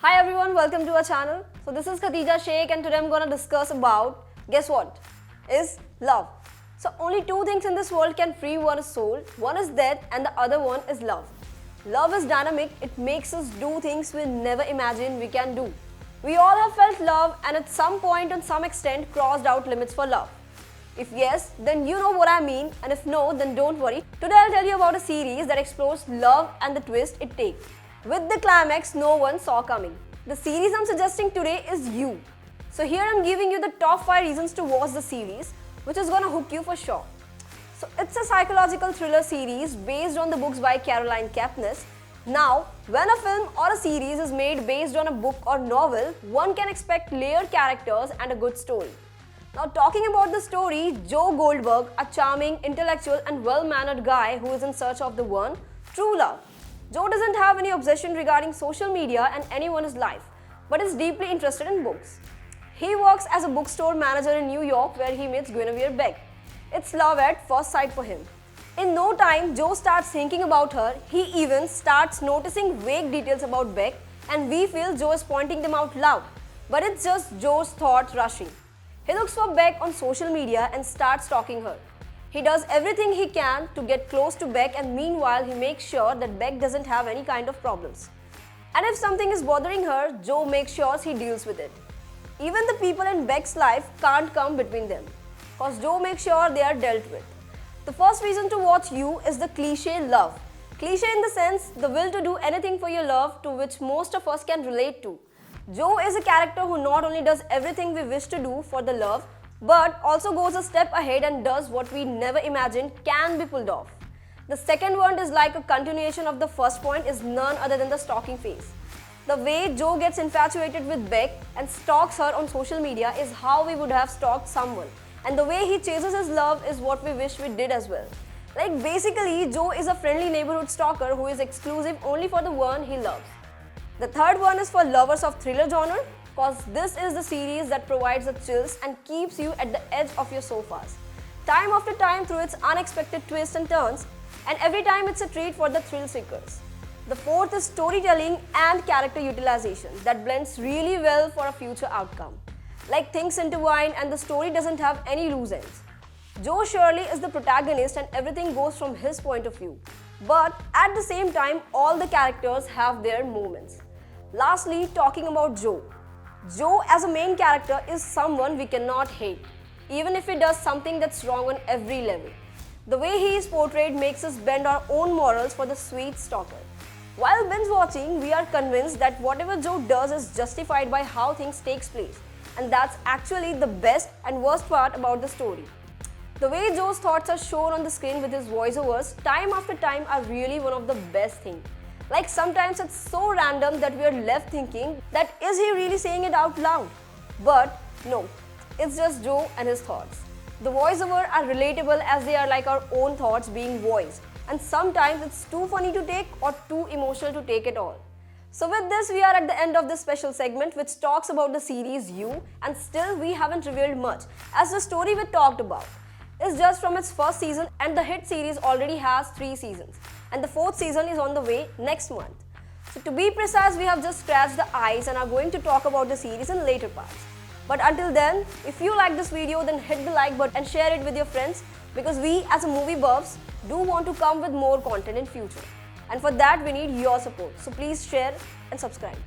Hi everyone, welcome to our channel. So this is Khatija, Shaikh, and today I'm gonna discuss about, guess what, is love. So only two things in this world can free one's soul. One is death and the other one is love. Love is dynamic, it makes us do things we never imagined we can do. We all have felt love and at some point and some extent crossed out limits for love. If yes, then you know what I mean, and if no, then don't worry. Today I'll tell you about a series that explores love and the twist it takes, with the climax no one saw coming. The series I'm suggesting today is You. So here I'm giving you the top 5 reasons to watch the series, which is gonna hook you for sure. So it's a psychological thriller series based on the books by Caroline Kepnes. Now, when a film or a series is made based on a book or novel, one can expect layered characters and a good story. Now talking about the story, Joe Goldberg, a charming, intellectual and well-mannered guy who is in search of the one, true love. Joe doesn't have any obsession regarding social media and anyone's life, but is deeply interested in books. He works as a bookstore manager in New York where he meets Guinevere Beck. It's love at first sight for him. In no time, Joe starts thinking about her. He even starts noticing vague details about Beck, and we feel Joe is pointing them out loud. But it's just Joe's thoughts rushing. He looks for Beck on social media and starts stalking her. He does everything he can to get close to Beck, and meanwhile he makes sure that Beck doesn't have any kind of problems. And if something is bothering her, Joe makes sure he deals with it. Even the people in Beck's life can't come between them, cause Joe makes sure they are dealt with. The first reason to watch You is the cliche love. Cliche in the sense, the will to do anything for your love, to which most of us can relate to. Joe is a character who not only does everything we wish to do for the love, but also goes a step ahead and does what we never imagined can be pulled off. The second one is like a continuation of the first point, is none other than the stalking phase. The way Joe gets infatuated with Beck and stalks her on social media is how we would have stalked someone. And the way he chases his love is what we wish we did as well. Like basically, Joe is a friendly neighborhood stalker who is exclusive only for the one he loves. The third one is for lovers of thriller genre, cause this is the series that provides the chills and keeps you at the edge of your sofas, time after time through its unexpected twists and turns, and every time it's a treat for the thrill seekers. The fourth is storytelling and character utilization that blends really well for a future outcome. Like things intertwine and the story doesn't have any loose ends. Joe Shirley is the protagonist and everything goes from his point of view. But at the same time, all the characters have their moments. Lastly, talking about Joe. Joe as a main character is someone we cannot hate, even if he does something that's wrong on every level. The way he is portrayed makes us bend our own morals for the sweet stalker. While binge watching, we are convinced that whatever Joe does is justified by how things takes place, and that's actually the best and worst part about the story. The way Joe's thoughts are shown on the screen with his voiceovers time after time are really one of the best things. Like sometimes it's so random that we are left thinking that is he really saying it out loud? But no, it's just Joe and his thoughts. The voiceovers are relatable as they are like our own thoughts being voiced, and sometimes it's too funny to take or too emotional to take it all. So with this, we are at the end of this special segment which talks about the series You, and still we haven't revealed much as the story we talked about is just from its first season, and the hit series already has 3 seasons and the 4th season is on the way next month. So to be precise, we have just scratched the eyes and are going to talk about the series in later parts. But until then, if you like this video, then hit the like button and share it with your friends, because we as a movie buffs do want to come with more content in future. And for that we need your support. So please share and subscribe.